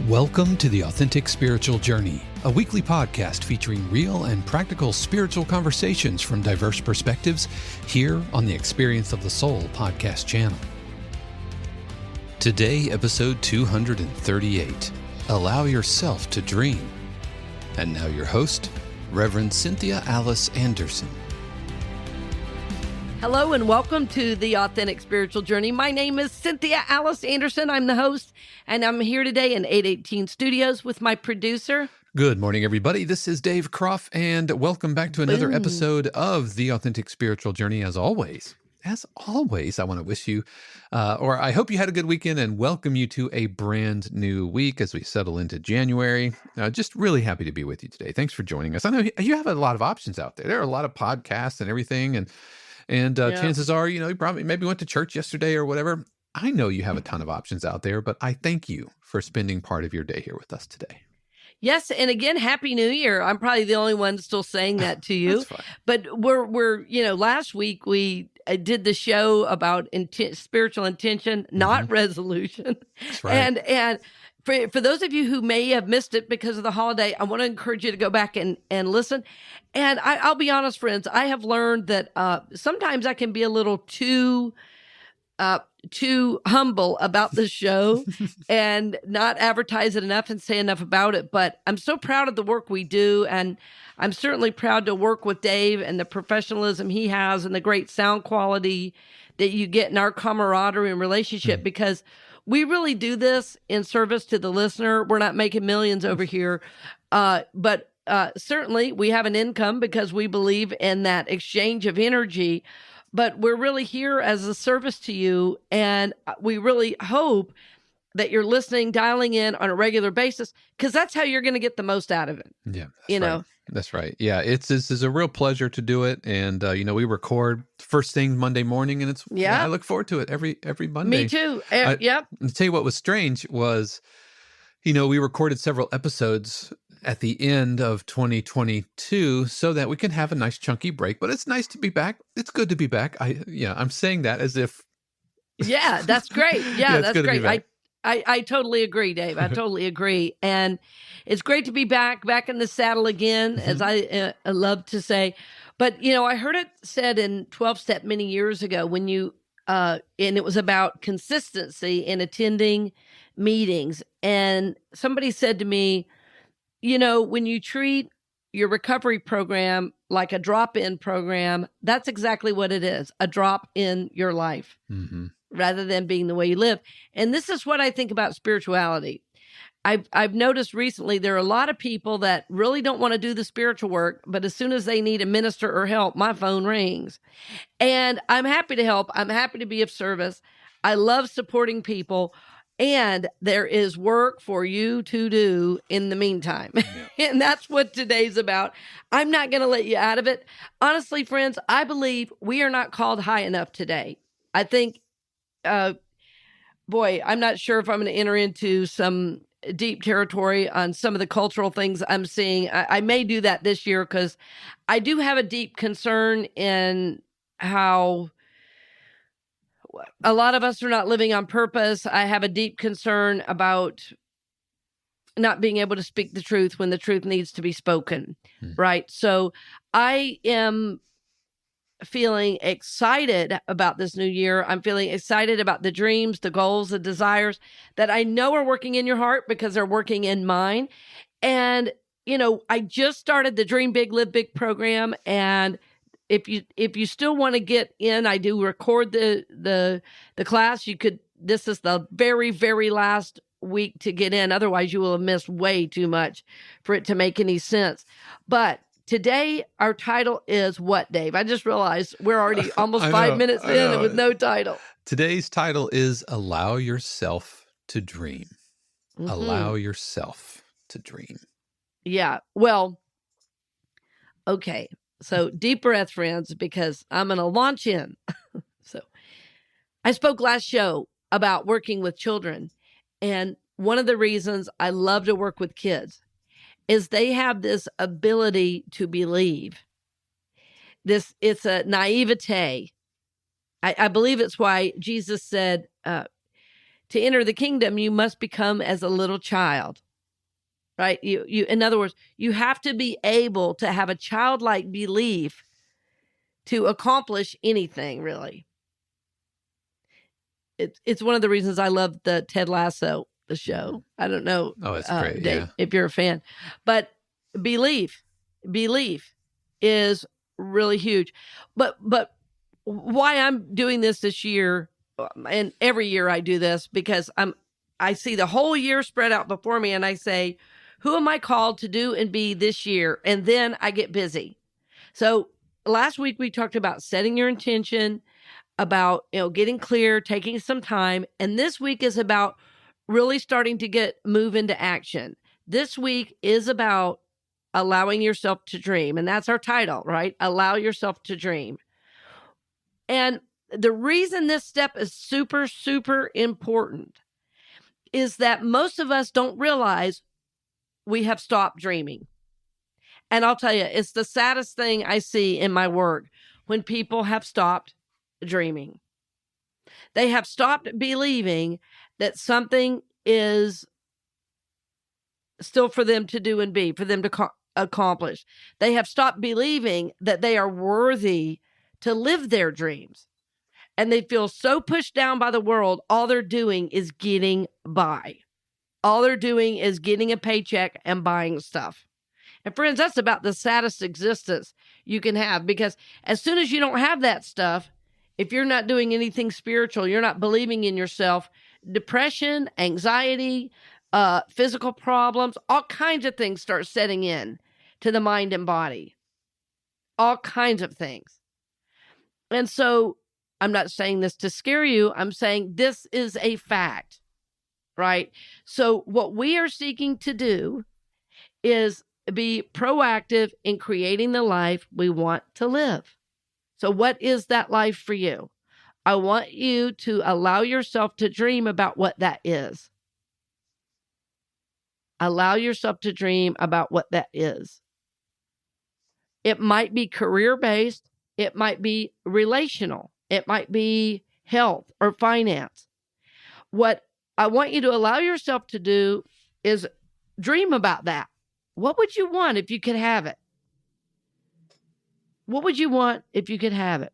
Welcome to the Authentic Spiritual Journey, a weekly podcast featuring real and practical spiritual conversations from diverse perspectives here on the Experience of the Soul podcast channel. Today, episode 238, Allow Yourself to Dream. And now your host, Reverend Cynthia Alice Anderson. Hello and welcome to the Authentic Spiritual Journey. My name is Cynthia Alice Anderson. I'm the host, and I'm here today in 818 Studios with my producer. Good morning, everybody. This is Dave Croft, and welcome back to another episode of the Authentic Spiritual Journey. As always, I want to wish you, or I hope you had a good weekend and welcome you to a brand new week as we settle into January. Just really happy to be with you today. Thanks for joining us. I know you have a lot of options out there. There are a lot of podcasts and everything, and chances are, you probably maybe went to church yesterday or whatever. I know you have a ton of options out there, but I thank you for spending part of your day here with us today. Yes, and again, Happy New Year. I'm probably the only one still saying that to you. That's fine. But we're last week we did the show about spiritual intention, not resolution. That's right. And for those of you who may have missed it because of the holiday, I want to encourage you to go back and listen. And I'll be honest, friends, I have learned that sometimes I can be a little too humble about the show and not advertise it enough and say enough about it. But I'm so proud of the work we do. And I'm certainly proud to work with Dave and the professionalism he has and the great sound quality that you get in our camaraderie and relationship, because we really do this in service to the listener. We're not making millions over here, but certainly we have an income because we believe in that exchange of energy, but we're really here as a service to you. And we really hope that you're listening, dialing in on a regular basis, because that's how you're going to get the most out of it. Yeah. Know? That's right. Yeah. This is a real pleasure to do it. And, we record first thing Monday morning, and I look forward to it every Monday. Me too. Yep. To tell you what was strange was, we recorded several episodes at the end of 2022 so that we can have a nice chunky break, but it's nice to be back. It's good to be back. I'm saying that as if. Yeah, that's great. Yeah, that's great. I totally agree, Dave. I totally agree. And it's great to be back in the saddle again, as I love to say. But, I heard it said in 12-Step many years ago when and it was about consistency in attending meetings. And somebody said to me, when you treat your recovery program like a drop-in program, that's exactly what it is, a drop in your life. Mm-hmm. Rather than being the way you live. And this is what I think about spirituality. I've noticed recently there are a lot of people that really don't want to do the spiritual work, but as soon as they need a minister or help, my phone rings. And I'm happy to help. I'm happy to be of service. I love supporting people. And there is work for you to do in the meantime. Yeah. And that's what today's about. I'm not going to let you out of it. Honestly, friends, I believe we are not called high enough today. I think I'm not sure if I'm going to enter into some deep territory on some of the cultural things I'm seeing. I may do that this year because I do have a deep concern in how a lot of us are not living on purpose. I have a deep concern about not being able to speak the truth when the truth needs to be spoken, right? So I am feeling excited about this new year. I'm feeling excited about the dreams, the goals, the desires that I know are working in your heart because they're working in mine. And, I just started the Dream Big, Live Big program. And if you still want to get in, I do record the class. This is the very, very last week to get in. Otherwise you will have missed way too much for it to make any sense. But today, our title is what, Dave? I just realized we're already almost 5 minutes in and with no title. Today's title is Allow Yourself to Dream. Mm-hmm. Allow yourself to dream. Yeah. Well, okay. So deep breath, friends, because I'm going to launch in. So I spoke last show about working with children. And one of the reasons I love to work with kids is they have this ability to believe. It's a naivete. I believe it's why Jesus said, to enter the kingdom, you must become as a little child, right? You, in other words, you have to be able to have a childlike belief to accomplish anything, really. It's one of the reasons I love the Ted Lasso, the show. I don't know, it's great, Dave, if you're a fan, but belief is really huge. But why I'm doing this year, and every year I do this, because I see the whole year spread out before me, and I say, who am I called to do and be this year? And then I get busy. So last week we talked about setting your intention, about, getting clear, taking some time. And this week is about really starting to move into action. This week is about allowing yourself to dream. And that's our title, right? Allow yourself to dream. And the reason this step is super, super important is that most of us don't realize we have stopped dreaming. And I'll tell you, it's the saddest thing I see in my work when people have stopped dreaming. They have stopped believing that something is still for them to do and be, for them to accomplish. They have stopped believing that they are worthy to live their dreams. And they feel so pushed down by the world, all they're doing is getting by. All they're doing is getting a paycheck and buying stuff. And friends, that's about the saddest existence you can have, because as soon as you don't have that stuff, if you're not doing anything spiritual, you're not believing in yourself, depression, anxiety, physical problems, all kinds of things start setting in to the mind and body. All kinds of things. And so I'm not saying this to scare you. I'm saying this is a fact, right? So what we are seeking to do is be proactive in creating the life we want to live. So what is that life for you? I want you to allow yourself to dream about what that is. Allow yourself to dream about what that is. It might be career-based. It might be relational. It might be health or finance. What I want you to allow yourself to do is dream about that. What would you want if you could have it? What would you want if you could have it?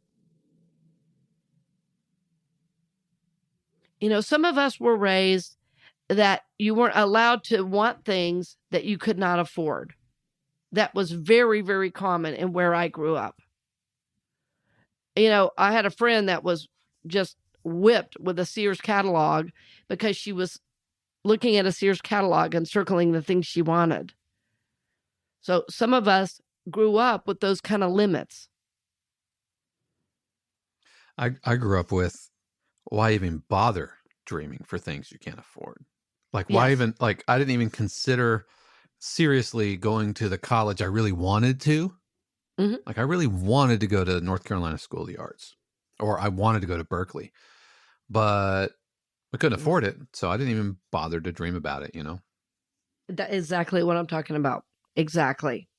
Some of us were raised that you weren't allowed to want things that you could not afford. That was very, very common in where I grew up. I had a friend that was just whipped with a Sears catalog because she was looking at a Sears catalog and circling the things she wanted. So some of us grew up with those kind of limits. I grew up with, why even bother dreaming for things you can't afford? Why even, I didn't even consider seriously going to the college I really wanted to. Mm-hmm. I really wanted to go to North Carolina School of the Arts, or I wanted to go to Berkeley, but I couldn't afford it. So I didn't even bother to dream about it, That's exactly what I'm talking about. Exactly.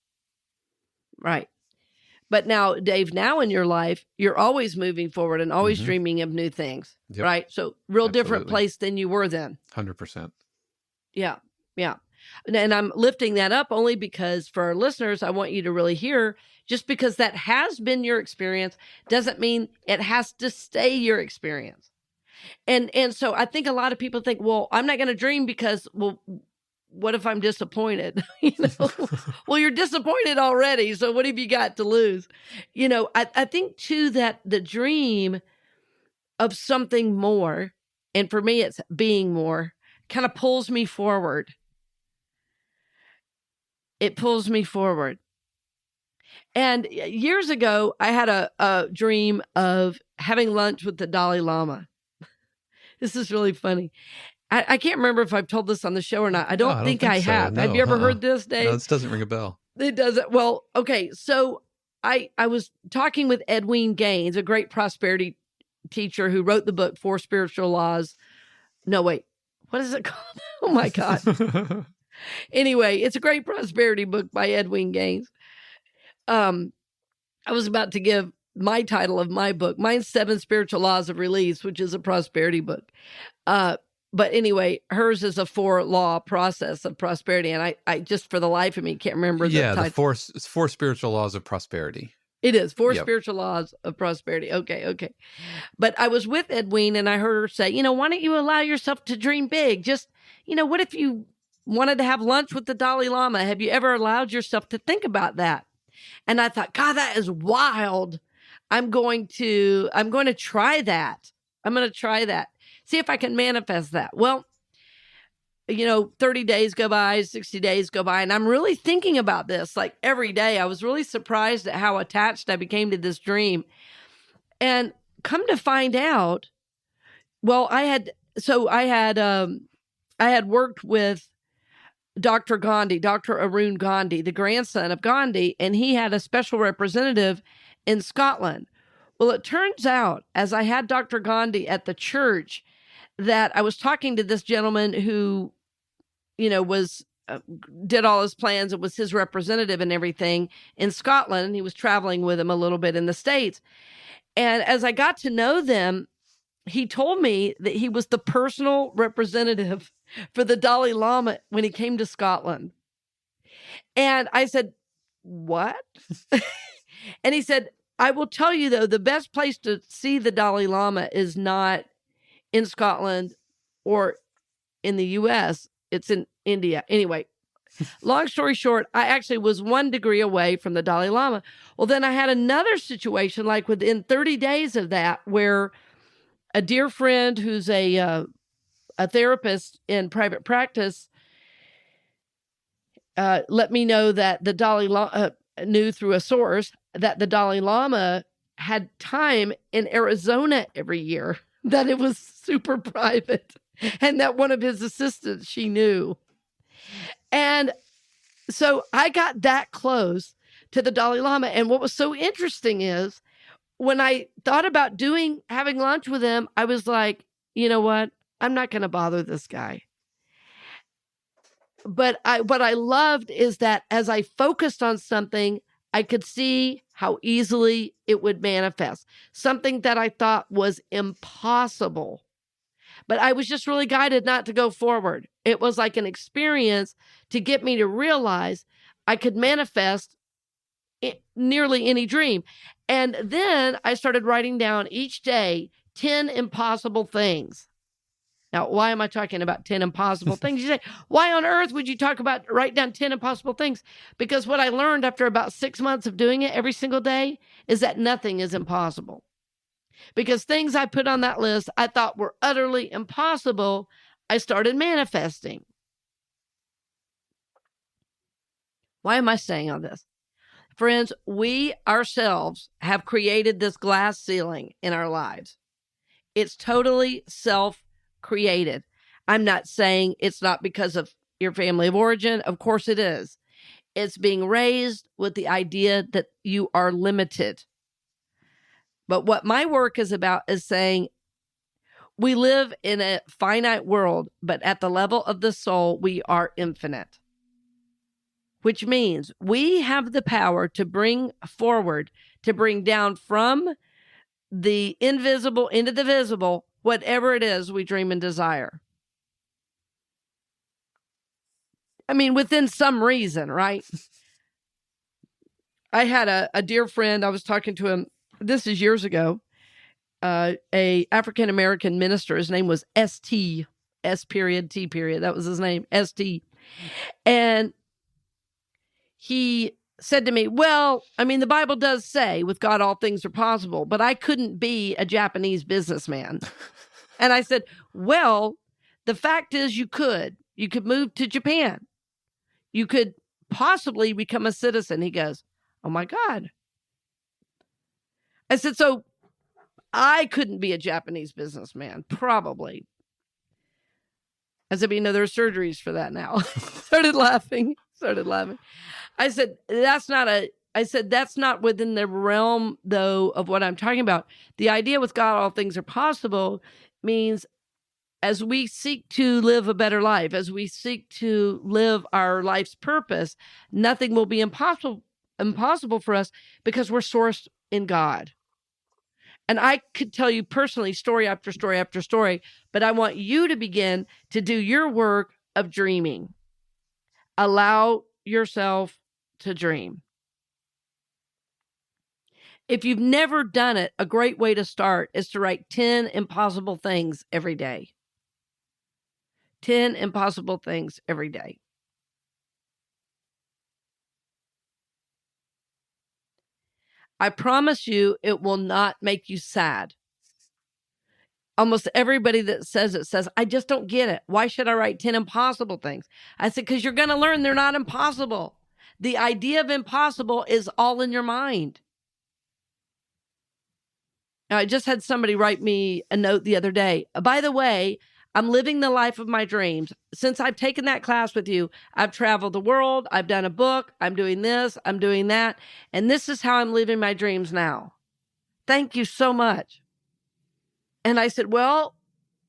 Right. But now, Dave, now in your life, you're always moving forward and always dreaming of new things, right? So real different place than you were then. 100%. Yeah. Yeah. And I'm lifting that up only because for our listeners, I want you to really hear, just because that has been your experience doesn't mean it has to stay your experience. And so I think a lot of people think, well, I'm not going to dream because, well, what if I'm disappointed? Well, you're disappointed already. So what have you got to lose? I think too that the dream of something more, and for me, it's being more, kind of pulls me forward. It pulls me forward. And years ago, I had a dream of having lunch with the Dalai Lama. This is really funny. I can't remember if I've told this on the show or not. I don't think I have. No, have you ever heard this, Dave? No, this doesn't ring a bell. It doesn't. Well, okay. So I was talking with Edwene Gaines, a great prosperity teacher who wrote the book, 4 Spiritual Laws. No, wait. What is it called? Oh, my God. Anyway, it's a great prosperity book by Edwene Gaines. I was about to give my title of my book. Mine's 7 Spiritual Laws of Release, which is a prosperity book. But anyway, hers is a 4-law process of prosperity. And I just for the life of me can't remember the title. The four spiritual laws of prosperity. It is 4 spiritual laws of prosperity. Okay. But I was with Edwene and I heard her say, why don't you allow yourself to dream big? Just, what if you wanted to have lunch with the Dalai Lama? Have you ever allowed yourself to think about that? And I thought, God, that is wild. I'm going to try that. I'm going to try that. See if I can manifest that. Well, 30 days go by, 60 days go by, and I'm really thinking about this like every day. I was really surprised at how attached I became to this dream. And come to find out, well, I had worked with Dr. Gandhi, Dr. Arun Gandhi, the grandson of Gandhi, and he had a special representative in Scotland. Well, it turns out, as I had Dr. Gandhi at the church, that I was talking to this gentleman who, did all his plans. It was his representative and everything in Scotland. And he was traveling with him a little bit in the States. And as I got to know them, he told me that he was the personal representative for the Dalai Lama when he came to Scotland. And I said, what? And he said, I will tell you, though, the best place to see the Dalai Lama is not in Scotland or in the U.S. It's in India. Anyway, long story short, I actually was 1 degree away from the Dalai Lama. Well, then I had another situation like within 30 days of that where a dear friend who's a therapist in private practice let me know that the Dalai Lama knew through a source that the Dalai Lama had time in Arizona every year, that it was super private, and that one of his assistants she knew. And so I got that close to the Dalai Lama. And what was so interesting is when I thought about having lunch with him, I was like, you know what? I'm not going to bother this guy. But what I loved is that as I focused on something, I could see how easily it would manifest. Something that I thought was impossible. But I was just really guided not to go forward. It was like an experience to get me to realize I could manifest nearly any dream. And then I started writing down each day 10 impossible things. Now, why am I talking about 10 impossible things? You say, why on earth would you write down 10 impossible things? Because what I learned after about 6 months of doing it every single day is that nothing is impossible. Because things I put on that list I thought were utterly impossible, I started manifesting. Why am I saying all this? Friends, we ourselves have created this glass ceiling in our lives. It's totally self-created. I'm not saying it's not because of your family of origin. Of course it is. It's being raised with the idea that you are limited. But what my work is about is saying we live in a finite world, but at the level of the soul, we are infinite. Which means we have the power to bring forward, to bring down from the invisible into the visible, whatever it is we dream and desire. I mean, within some reason, right? I had a dear friend, I was talking to him, this is years ago, a African-American minister. His name was S.T., S.T. That was his name, S.T. And he said to me, well, I mean, the Bible does say with God all things are possible, but I couldn't be a Japanese businessman. And I said, well, the fact is you could move to Japan. You could possibly become a citizen. He goes, oh my God. I said, so I couldn't be a Japanese businessman, probably. I said, but there are surgeries for that now. Started laughing. I said, that's not within the realm, though, of what I'm talking about. The idea with God, all things are possible, means as we seek to live a better life, as we seek to live our life's purpose, nothing will be impossible for us because we're sourced in God. And I could tell you personally story after story after story, but I want you to begin to do your work of dreaming. Allow yourself to dream. If you've never done it, a great way to start is to write 10 impossible things every day. 10 impossible things every day. I promise you it will not make you sad. Almost everybody that says it says, I just don't get it. Why should I write 10 impossible things? I said, because you're going to learn they're not impossible. The idea of impossible is all in your mind. Now, I just had somebody write me a note the other day. By the way, I'm living the life of my dreams. Since I've taken that class with you, I've traveled the world. I've done a book. I'm doing this. I'm doing that. And this is how I'm living my dreams now. Thank you so much. And I said, well,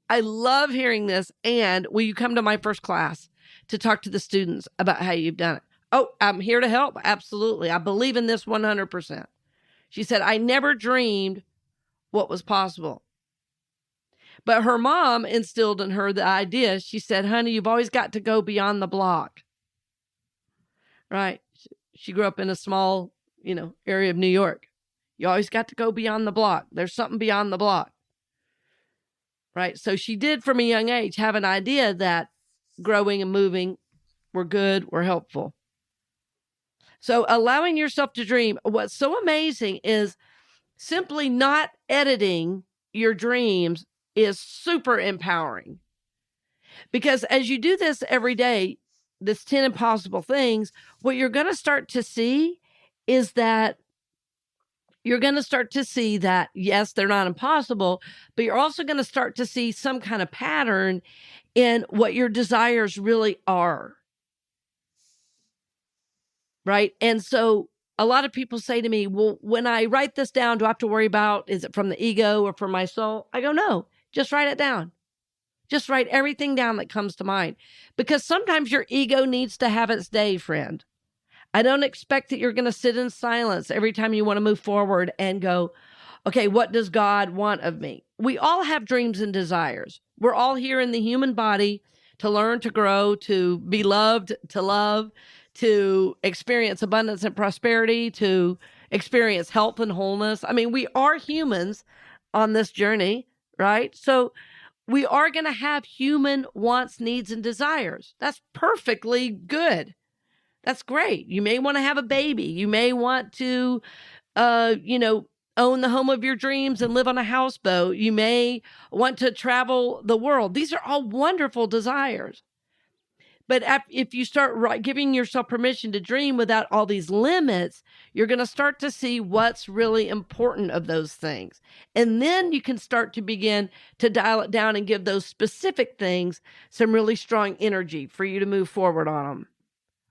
I love hearing this. And will you come to my first class to talk to the students about how you've done it? Oh, I'm here to help. Absolutely. I believe in this 100%. She said, I never dreamed what was possible. But her mom instilled in her the idea. She said, honey, you've always got to go beyond the block. Right? She grew up in a small, area of New York. You always got to go beyond the block. There's something beyond the block. Right? So she did from a young age have an idea that growing and moving were good, were helpful. So allowing yourself to dream. What's so amazing is simply not editing your dreams is super empowering. Because as you do this every day, this 10 impossible things, what you're going to start to see is that yes, they're not impossible, but you're also going to start to see some kind of pattern in what your desires really are. Right? And so a lot of people say to me, well, when I write this down, do I have to worry about, is it from the ego or from my soul? I go, no, just write it down. Just write everything down that comes to mind. Because sometimes your ego needs to have its day, friend. I don't expect that you're going to sit in silence every time you want to move forward and go, okay, what does God want of me? We all have dreams and desires. We're all here in the human body to learn, to grow, to be loved, to love, to experience abundance and prosperity, to experience health and wholeness. I mean, we are humans on this journey, right? So we are going to have human wants, needs, and desires. That's perfectly good. That's great. You may want to have a baby. You may want to, own the home of your dreams and live on a houseboat. You may want to travel the world. These are all wonderful desires. But if you start giving yourself permission to dream without all these limits, you're going to start to see what's really important of those things. And then you can start to begin to dial it down and give those specific things some really strong energy for you to move forward on them.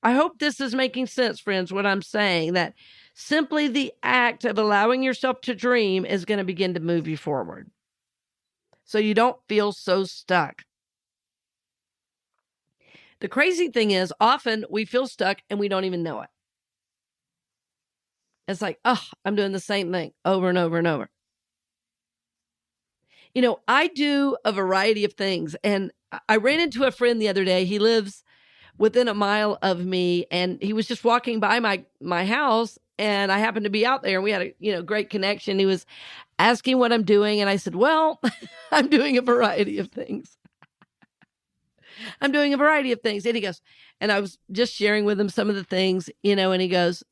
I hope this is making sense, friends, what I'm saying, that simply the act of allowing yourself to dream is going to begin to move you forward. So you don't feel so stuck. The crazy thing is, often we feel stuck and we don't even know it. It's like, oh, I'm doing the same thing over and over and over. I do a variety of things. And I ran into a friend the other day. He lives within a mile of me, and he was just walking by my house, and I happened to be out there, and we had a great connection. He was asking what I'm doing, and I said, well, I'm doing a variety of things. I'm doing a variety of things. And he goes, and I was just sharing with him some of the things, and he goes,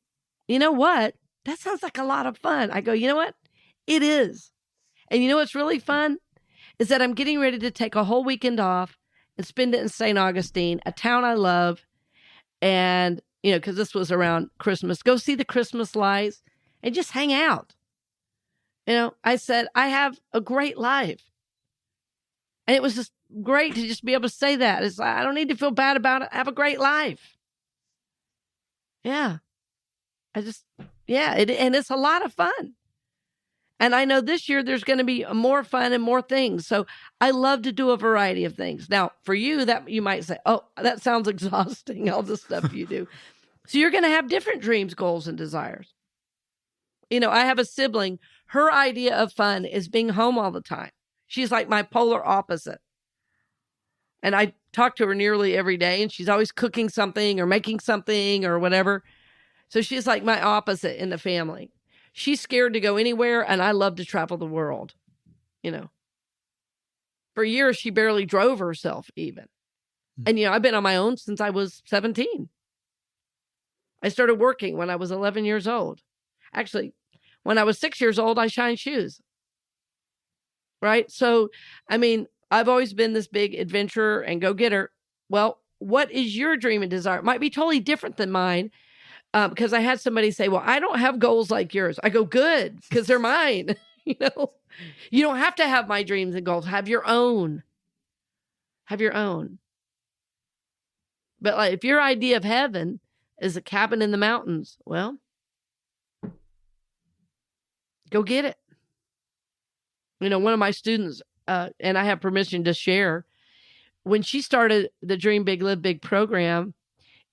you know what? That sounds like a lot of fun. I go, you know what? It is. And you know what's really fun? Is that I'm getting ready to take a whole weekend off and spend it in St. Augustine, a town I love. And, because this was around Christmas, go see the Christmas lights and just hang out. I said, I have a great life. And it was just great to just be able to say that. It's like, I don't need to feel bad about it. I have a great life. Yeah. And it's a lot of fun. And I know this year there's going to be more fun and more things. So I love to do a variety of things. Now, for you, that you might say, oh, that sounds exhausting, all the stuff you do. So you're going to have different dreams, goals, and desires. I have a sibling. Her idea of fun is being home all the time. She's like my polar opposite. And I talk to her nearly every day, and she's always cooking something or making something or whatever. So she's like my opposite in the family. She's scared to go anywhere, and I love to travel the world. For years, she barely drove herself even. And, I've been on my own since I was 17. I started working when I was 11 years old. Actually, when I was 6 years old, I shined shoes. Right? So, I've always been this big adventurer and go-getter. Well, what is your dream and desire? It might be totally different than mine, because I had somebody say, well, I don't have goals like yours. I go, good, because they're mine. You don't have to have my dreams and goals. Have your own. Have your own. But like, if your idea of heaven is a cabin in the mountains, well, go get it. One of my students, and I have permission to share, when she started the Dream Big, Live Big program,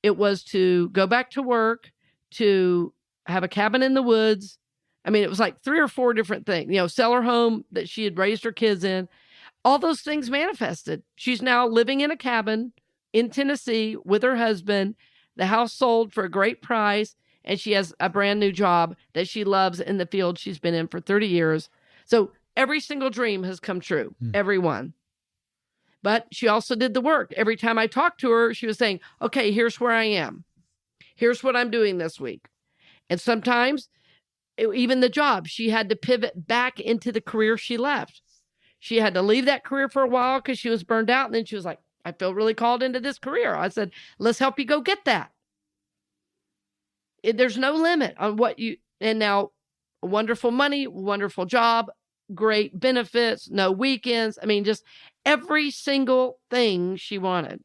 it was to go back to work, to have a cabin in the woods. It was like 3 or 4 different things, sell her home that she had raised her kids in. All those things manifested. She's now living in a cabin in Tennessee with her husband. The house sold for a great price, and she has a brand new job that she loves in the field she's been in for 30 years. So every single dream has come true, every one. But she also did the work. Every time I talked to her, she was saying, okay, here's where I am. Here's what I'm doing this week. And sometimes, even the job, she had to pivot back into the career she left. She had to leave that career for a while because she was burned out. And then she was like, I feel really called into this career. I said, let's help you go get that. There's no limit on and now wonderful money, wonderful job, great benefits, no weekends. Just every single thing she wanted.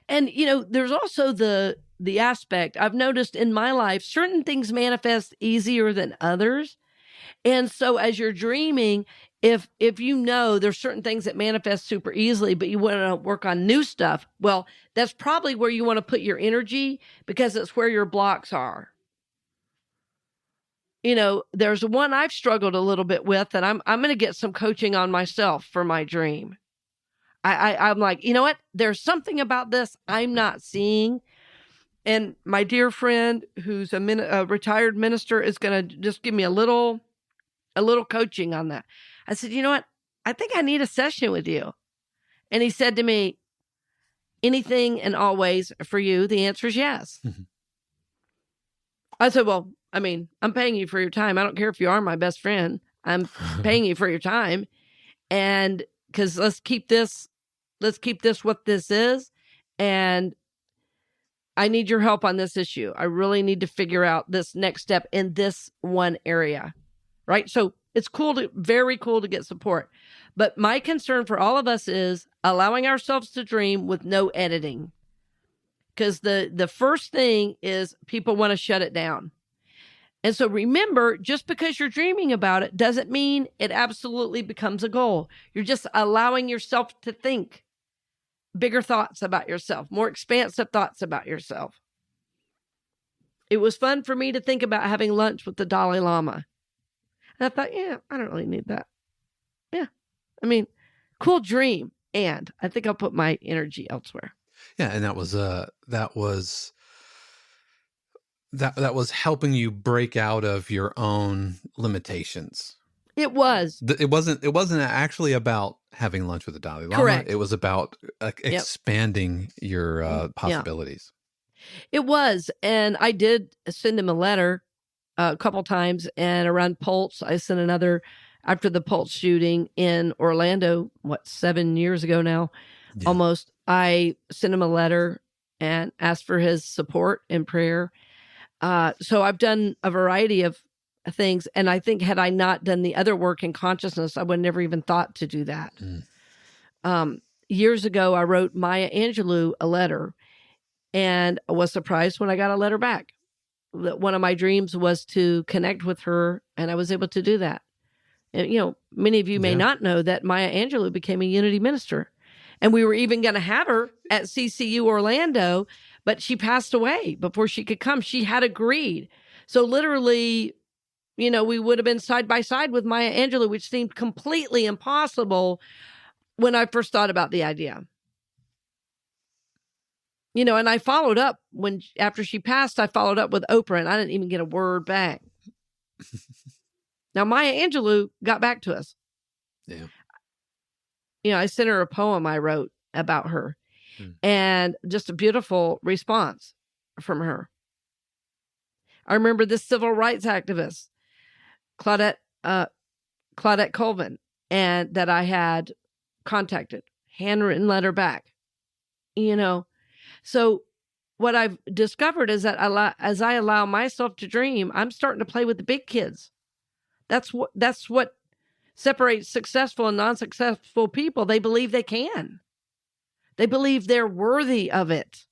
And, there's also the aspect I've noticed in my life, certain things manifest easier than others. And so as you're dreaming, if there's certain things that manifest super easily, but you want to work on new stuff, well, that's probably where you want to put your energy, because it's where your blocks are. There's one I've struggled a little bit with, and I'm going to get some coaching on myself for my dream. I'm like, you know what? There's something about this I'm not seeing. And my dear friend, who's a retired minister, is going to just give me a little coaching on that. I said, you know what? I think I need a session with you. And he said to me, anything and always for you, the answer is yes. Mm-hmm. I said, well, I'm paying you for your time. I don't care if you are my best friend. I'm paying you for your time. And because let's keep this what this is. And I need your help on this issue. I really need to figure out this next step in this one area. Right? So it's very cool to get support. But my concern for all of us is allowing ourselves to dream with no editing. Because the first thing is people want to shut it down. And so remember, just because you're dreaming about it doesn't mean it absolutely becomes a goal. You're just allowing yourself to think bigger thoughts about yourself, more expansive thoughts about yourself. It was fun for me to think about having lunch with the Dalai Lama. And I thought, yeah, I don't really need that. Yeah. Cool dream. And I think I'll put my energy elsewhere. Yeah. And that was helping you break out of your own limitations. It was. It wasn't actually about having lunch with the Dalai Lama. Correct. It was about expanding your possibilities. Yeah. It was. And I did send him a letter a couple times, and around Pulse, I sent another after the Pulse shooting in Orlando, 7 years ago now, almost. I sent him a letter and asked for his support and prayer. So I've done a variety of things. And I think had I not done the other work in consciousness, I would never even thought to do that. Years ago, I wrote Maya Angelou a letter, and I was surprised when I got a letter back. One of my dreams was to connect with her, and I was able to do that. And, many of you may not know that Maya Angelou became a Unity minister. And we were even going to have her at CCU Orlando, but she passed away before she could come. She had agreed. So literally we would have been side by side with Maya Angelou, which seemed completely impossible when I first thought about the idea. And I followed up after she passed, I followed up with Oprah, and I didn't even get a word back. Now, Maya Angelou got back to us. Yeah. I sent her a poem I wrote about her, and just a beautiful response from her. I remember this civil rights activist, Claudette Colvin, and that I had contacted, handwritten letter back. So what I've discovered is that as I allow myself to dream, I'm starting to play with the big kids. That's what separates successful and non-successful people. They believe they can. They believe they're worthy of it.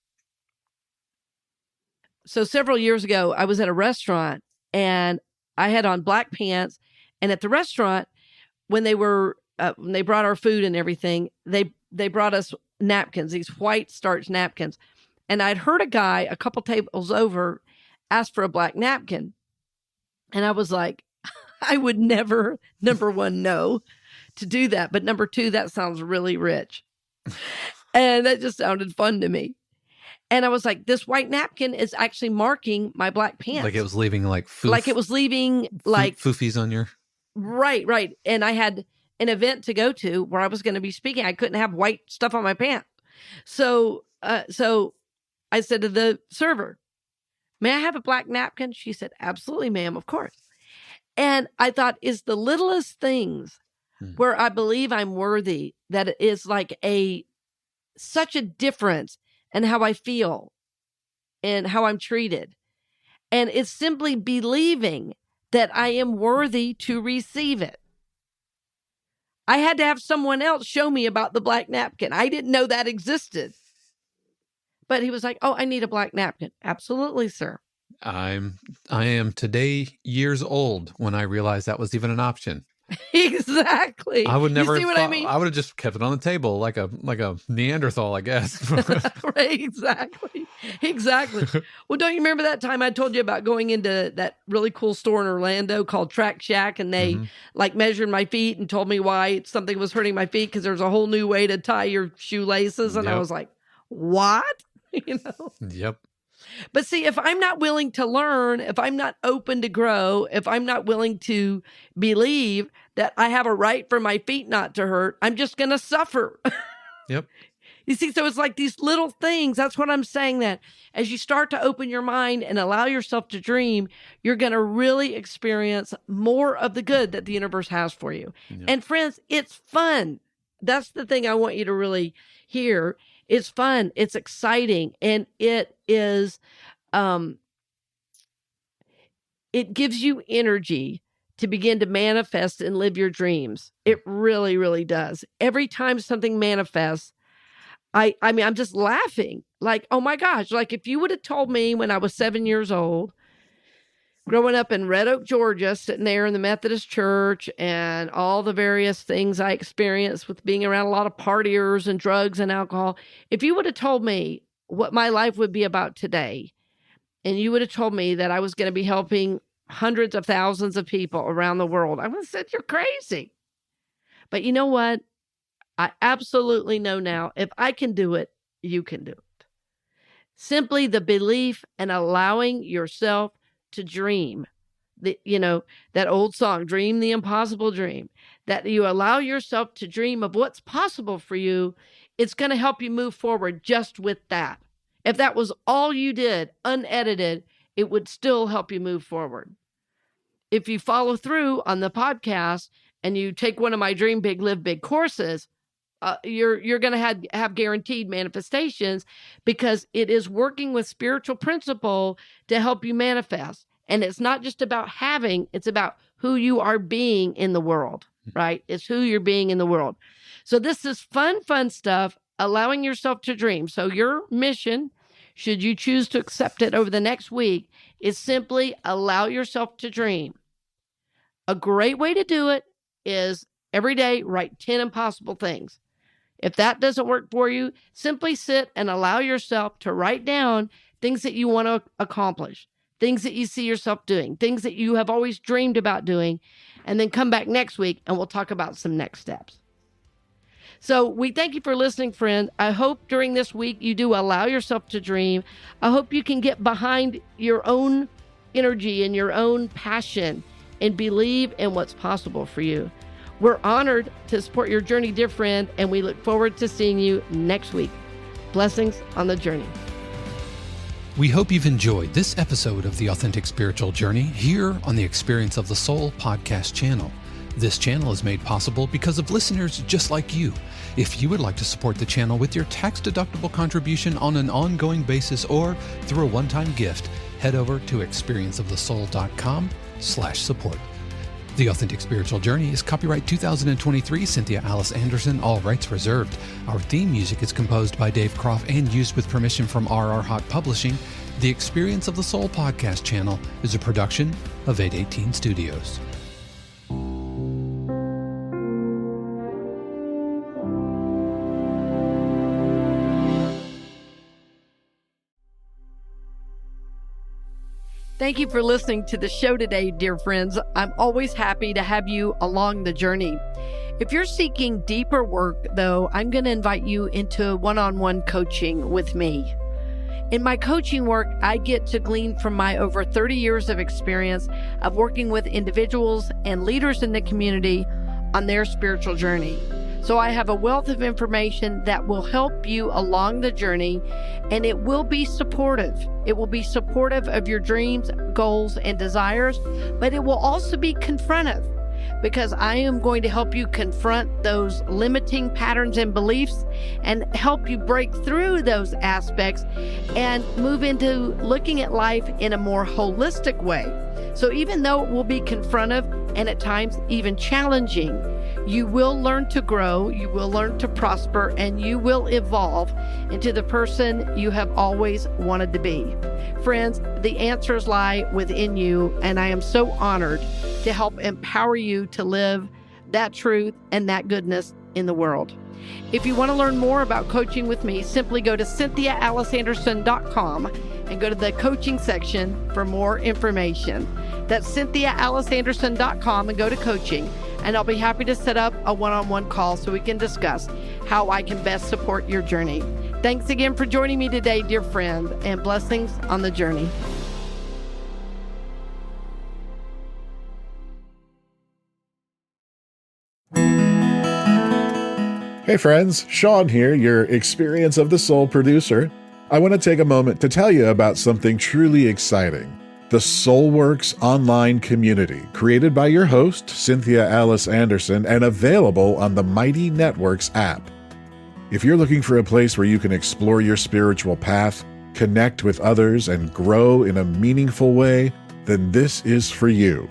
So several years ago, I was at a restaurant and I had on black pants. And at the restaurant, when they brought our food and everything, they brought us napkins, these white starch napkins. And I'd heard a guy a couple tables over ask for a black napkin. And I was like, I would never, number one, know to do that. But number two, that sounds really rich. And that just sounded fun to me. And I was like, this white napkin is actually marking my black pants. Like it was leaving foofies on your... Right. And I had an event to go to where I was going to be speaking. I couldn't have white stuff on my pants. So I said to the server, may I have a black napkin? She said, absolutely, ma'am, of course. And I thought, is the littlest things where I believe I'm worthy, that it is like such a difference in how I feel and how I'm treated. And it's simply believing that I am worthy to receive it. I had to have someone else show me about the black napkin. I didn't know that existed. But he was like, oh, I need a black napkin. Absolutely, sir. I am today years old when I realized that was even an option. Exactly. I would never. You see what I mean? I would have just kept it on the table like a Neanderthal, I guess. Right, exactly. Well, don't you remember that time I told you about going into that really cool store in Orlando called Track Shack, and they measured my feet and told me why something was hurting my feet because there's a whole new way to tie your shoelaces, and I was like, what? Yep. But see, if I'm not willing to learn, if I'm not open to grow, if I'm not willing to believe that I have a right for my feet not to hurt, I'm just going to suffer. Yep. You see, so it's like these little things. That's what I'm saying, that as you start to open your mind and allow yourself to dream, you're going to really experience more of the good that the universe has for you. Yep. And friends, it's fun. That's the thing I want you to really hear. It's fun. It's exciting. And it is, it gives you energy to begin to manifest and live your dreams. It really, really does. Every time something manifests, I mean, I'm just laughing. Like, oh my gosh, like if you would have told me when I was 7 years old, growing up in Red Oak, Georgia, sitting there in the Methodist church and all the various things I experienced with being around a lot of partiers and drugs and alcohol, if you would have told me what my life would be about today, and you would have told me that I was going to be helping hundreds of thousands of people around the world, I would have said, you're crazy. But you know what? I absolutely know now, if I can do it, you can do it. Simply the belief and allowing yourself to dream. That old song, Dream the Impossible Dream, that you allow yourself to dream of what's possible for you. It's going to help you move forward just with that. If that was all you did, unedited, it would still help you move forward. If you follow through on the podcast and you take one of my Dream Big, Live Big courses, you're going to have guaranteed manifestations, because it is working with spiritual principle to help you manifest. And it's not just about having, it's about who you are being in the world, right? It's who you're being in the world. So this is fun stuff, allowing yourself to dream. So your mission, should you choose to accept it over the next week, is simply allow yourself to dream. A great way to do it is every day write 10 impossible things. If that doesn't work for you, simply sit and allow yourself to write down things that you want to accomplish, things that you see yourself doing, things that you have always dreamed about doing, and then come back next week and we'll talk about some next steps. So we thank you for listening, friend. I hope during this week you do allow yourself to dream. I hope you can get behind your own energy and your own passion and believe in what's possible for you. We're honored to support your journey, dear friend, and we look forward to seeing you next week. Blessings on the journey. We hope you've enjoyed this episode of The Authentic Spiritual Journey here on the Experience of the Soul podcast channel. This channel is made possible because of listeners just like you. If you would like to support the channel with your tax-deductible contribution on an ongoing basis or through a one-time gift, head over to experienceofthesoul.com/support. The Authentic Spiritual Journey is copyright 2023, Cynthia Alice Anderson, all rights reserved. Our theme music is composed by Dave Croft and used with permission from RR Hot Publishing. The Experience of the Soul podcast channel is a production of 818 Studios. Thank you for listening to the show today, dear friends. I'm always happy to have you along the journey. If you're seeking deeper work, though, I'm going to invite you into one-on-one coaching with me. In my coaching work, I get to glean from my over 30 years of experience of working with individuals and leaders in the community on their spiritual journey. So I have a wealth of information that will help you along the journey, and it will be supportive. It will be supportive of your dreams, goals, and desires, but it will also be confrontive, because I am going to help you confront those limiting patterns and beliefs and help you break through those aspects and move into looking at life in a more holistic way. So even though it will be confrontive and at times even challenging, you will learn to grow, you will learn to prosper, and you will evolve into the person you have always wanted to be. Friends, the answers lie within you, and I am so honored to help empower you to live that truth and that goodness in the world. If you want to learn more about coaching with me, simply go to CynthiaAliceAnderson.com and go to the coaching section for more information. That's CynthiaAliceAnderson.com and go to coaching, and I'll be happy to set up a one-on-one call so we can discuss how I can best support your journey. Thanks again for joining me today, dear friend, and blessings on the journey. Hey friends, Sean here, your Experience of the Soul producer. I want to take a moment to tell you about something truly exciting. The Soulworks online community, created by your host, Cynthia Alice Anderson, and available on the Mighty Networks app. If you're looking for a place where you can explore your spiritual path, connect with others, and grow in a meaningful way, then this is for you.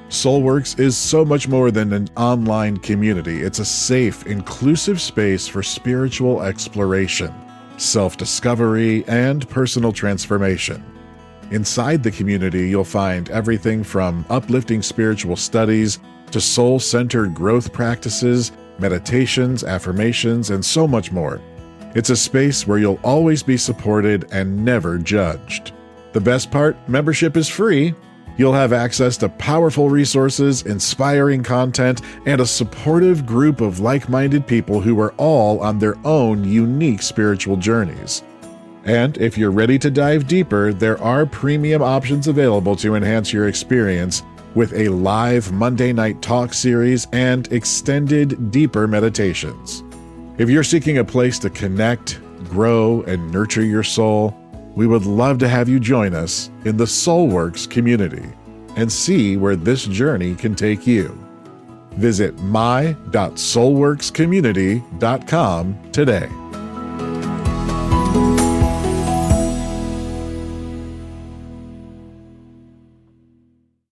Soulworks is so much more than an online community. It's a safe, inclusive space for spiritual exploration, self-discovery, and personal transformation. Inside the community, you'll find everything from uplifting spiritual studies to soul-centered growth practices, meditations, affirmations, and so much more. It's a space where you'll always be supported and never judged. The best part, membership is free. You'll have access to powerful resources, inspiring content, and a supportive group of like-minded people who are all on their own unique spiritual journeys. And if you're ready to dive deeper, there are premium options available to enhance your experience with a live Monday night talk series and extended, deeper meditations. If you're seeking a place to connect, grow, and nurture your soul, we would love to have you join us in the Soulworks community and see where this journey can take you. Visit my.soulworkscommunity.com today.